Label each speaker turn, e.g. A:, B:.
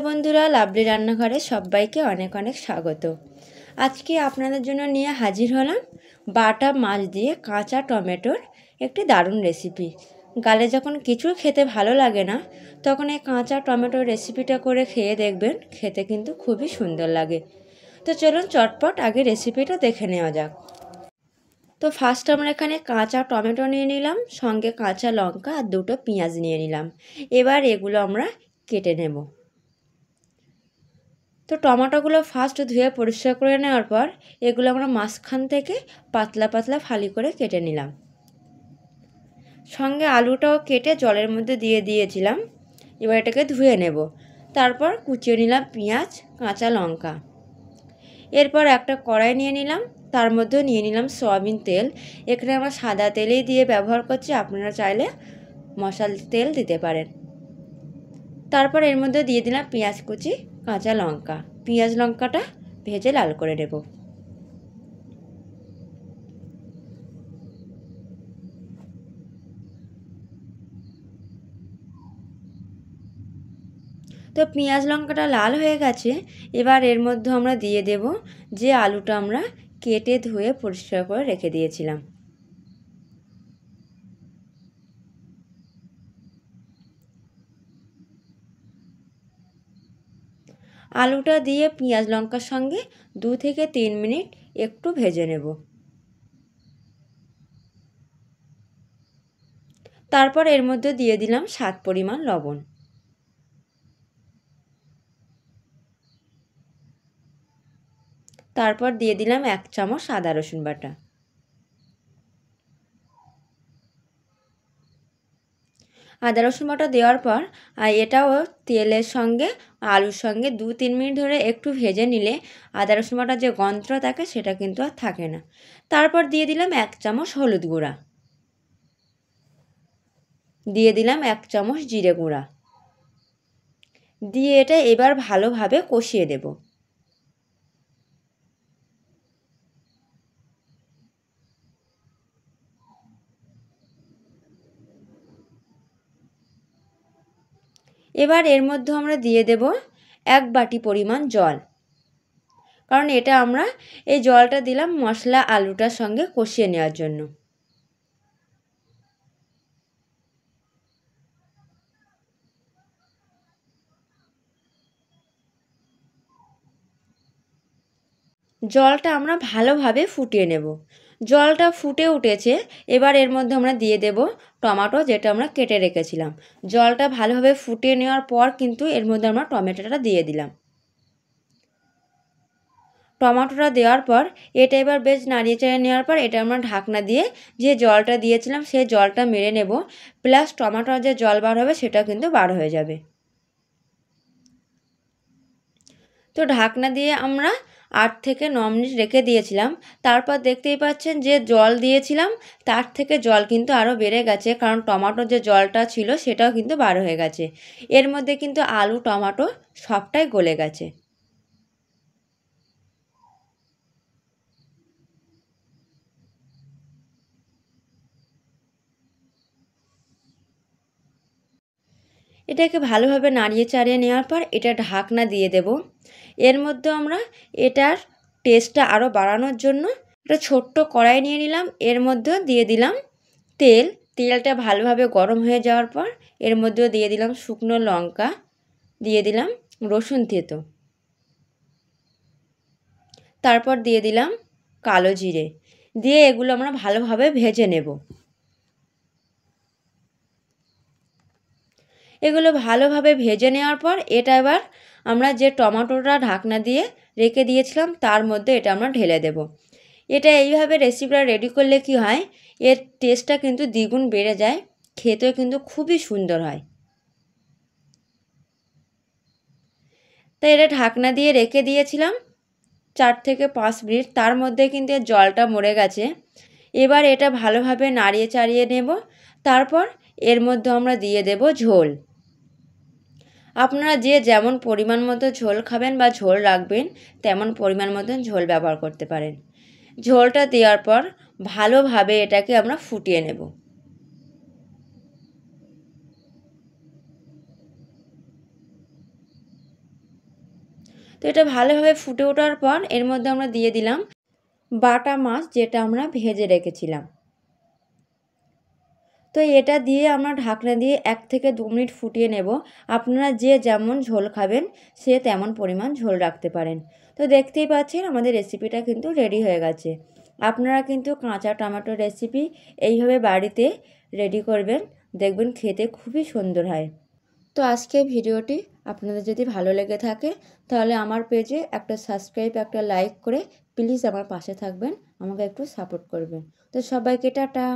A: বন্ধুরা, লাভলি রান্নাঘরে সবাইকে অনেক অনেক স্বাগত। আজকে আপনাদের জন্য নিয়ে হাজির হলাম বাটা মাছ দিয়ে কাঁচা টমেটোর একটি দারুণ রেসিপি। গালে যখন কিছু খেতে ভালো লাগে না, তখন এই কাঁচা টমেটোর রেসিপিটা করে খেয়ে দেখবেন, খেতে কিন্তু খুবই সুন্দর লাগে। তো চলুন চটপট আগে রেসিপিটা দেখে নেওয়া যাক। তো ফার্স্ট আমরা এখানে কাঁচা টমেটো নিয়ে নিলাম, সঙ্গে কাঁচা লঙ্কা আর দুটো পেঁয়াজ নিয়ে নিলাম। এবার এগুলো আমরা কেটে নেব। তো টমেটোগুলো ফার্স্ট ধুয়ে পরিষ্কার করে নেওয়ার পর এগুলো আমরা মাঝখান থেকে পাতলা পাতলা ফালি করে কেটে নিলাম। সঙ্গে আলুটাও কেটে জলের মধ্যে দিয়ে দিয়েছিলাম। এবার এটাকে ধুয়ে নেব। তারপর কুচিয়ে নিলাম পেঁয়াজ, কাঁচা লঙ্কা। এরপর একটা কড়াই নিয়ে নিলাম, তার মধ্যে নিয়ে নিলাম সয়াবিন তেল। এখানে আমরা সাদা তেলেই দিয়ে ব্যবহার করছি, আপনারা চাইলে মশলা তেল দিতে পারেন। তারপর এর মধ্যে দিয়ে দিলাম পেঁয়াজ কুচি, কাঁচা লঙ্কা। পেঁয়াজ লঙ্কাটা ভেজে লাল করে নেব। তো পেঁয়াজ লঙ্কাটা লাল হয়ে গেছে। এবার এর মধ্যে আমরা দিয়ে দেব যে আলুটা আমরা কেটে ধুয়ে পরিষ্কার করে রেখে দিয়েছিলাম। আলুটা দিয়ে পেঁয়াজ লঙ্কার সঙ্গে 2 থেকে 3 মিনিট একটু ভেজে নেব। তারপর এর মধ্যে দিয়ে দিলাম স্বাদ পরিমাণ লবণ। তারপর দিয়ে দিলাম 1 চামচ আদা রসুন বাটা। আদা রসুন বাটা দেওয়ার পর এটাও তেলের সঙ্গে আলুর সঙ্গে 2-3 মিনিট ধরে একটু ভেজে নিলে আদা রসুন বাটার যে গন্ধটা থাকে সেটা কিন্তু আর থাকে না। তারপর দিয়ে দিলাম 1 চামচ হলুদ গুঁড়া, দিয়ে দিলাম 1 চামচ জিরে গুঁড়া, দিয়ে এটা এবার ভালোভাবে কষিয়ে দেব। এবার এর মধ্যে আমরা দিয়ে দেব 1 বাটি পরিমাণ জল, কারণ এটা আমরা এই জলটা দিলাম মশলা আলুটার সঙ্গে কষিয়ে নেওয়ার জন্য। জলটা আমরা ভালোভাবে ফুটিয়ে নেব। জলটা ফুটে উঠেছে। এবার এর মধ্যে আমরা দিয়ে দেব টমেটো, যেটা আমরা কেটে রেখেছিলাম। জলটা ভালোভাবে ফুটিয়ে নেওয়ার পর কিন্তু এর মধ্যে আমরা টমেটোটা দিয়ে দিলাম। টমেটোটা দেওয়ার পর এটা এবার বেশ নাড়িয়ে চাড়িয়ে নেওয়ার পর এটা আমরা ঢাকনা দিয়ে যে জলটা দিয়েছিলাম সেই জলটা মেরে নেব, প্লাস টমেটোর যে জল বার হবে সেটা কিন্তু বার হয়ে যাবে। তো ঢাকনা দিয়ে আমরা 8 থেকে 9 মিনিট রেখে দিয়েছিলাম। তারপর দেখতেই পাচ্ছেন যে জল দিয়েছিলাম তার থেকে জল কিন্তু আরও বেড়ে গেছে, কারণ টমেটোর যে জলটা ছিল সেটাও কিন্তু বার হয়ে গেছে। এর মধ্যে কিন্তু আলু টমেটো সবটাই গলে গেছে। এটাকে ভালোভাবে নাড়িয়ে চাড়িয়ে নেওয়ার পর এটা ঢাকনা দিয়ে দেব। এর মধ্যে আমরা এটার টেস্টটা আরও বাড়ানোর জন্য একটা ছোট্ট কড়াই নিয়ে নিলাম। এর মধ্যেও দিয়ে দিলাম তেল। তেলটা ভালোভাবে গরম হয়ে যাওয়ার পর এর মধ্যেও দিয়ে দিলাম শুকনো লঙ্কা, দিয়ে দিলাম রসুন থেঁতো, তারপর দিয়ে দিলাম কালো জিরে, দিয়ে এগুলো আমরা ভালোভাবে ভেজে নেব। এগুলো ভালোভাবে ভেজে নেওয়ার পর এটা এবার আমরা যে টমেটোটা ঢাকনা দিয়ে রেখে দিয়েছিলাম তার মধ্যে এটা আমরা ঢেলে দেব। এটা এইভাবে রেসিপিটা রেডি করলে কি হয়, এর টেস্টটা কিন্তু দ্বিগুণ বেড়ে যায়, খেতেও কিন্তু খুবই সুন্দর হয়। তাই এটা ঢাকনা দিয়ে রেখে দিয়েছিলাম 4 থেকে 5 মিনিট। তার মধ্যে কিন্তু এর জলটা মরে গেছে। এবার এটা ভালোভাবে নাড়িয়ে চাড়িয়ে নেব। তারপর এর মধ্যে আমরা দিয়ে দেব ঝোল। আপনারা যে যেমন পরিমাণ মতো ঝোল খাবেন বা ঝোল রাখবেন তেমন পরিমাণ মতন ঝোল ব্যবহার করতে পারেন। ঝোলটা দেওয়ার পর ভালোভাবে এটাকে আমরা ফুটিয়ে নেব। তো এটা ভালোভাবে ফুটে ওঠার পর এর মধ্যে আমরা দিয়ে দিলাম বাটা মাছ, যেটা আমরা ভেজে রেখেছিলাম। তো এটা দিয়ে আমরা ঢাকনা দিয়ে 1 থেকে 2 মিনিট ফুটিয়ে নেব। আপনারা যে যেমন ঝোল খাবেন সে তেমন পরিমাণ ঝোল রাখতে পারেন। তো দেখতেই পাচ্ছেন আমাদের রেসিপিটা কিন্তু রেডি হয়ে গেছে। আপনারা কিন্তু কাঁচা টমেটোর রেসিপি এইভাবে বাড়িতে রেডি করবেন, দেখবেন খেতে খুবই সুন্দর হয়। তো আজকে ভিডিওটি আপনাদের যদি ভালো লেগে থাকে তাহলে আমার পেজে একটা সাবস্ক্রাইব, একটা লাইক করে প্লিজ আমার পাশে থাকবেন, আমাকে একটু সাপোর্ট করবেন। তো সবাইকে টাটা।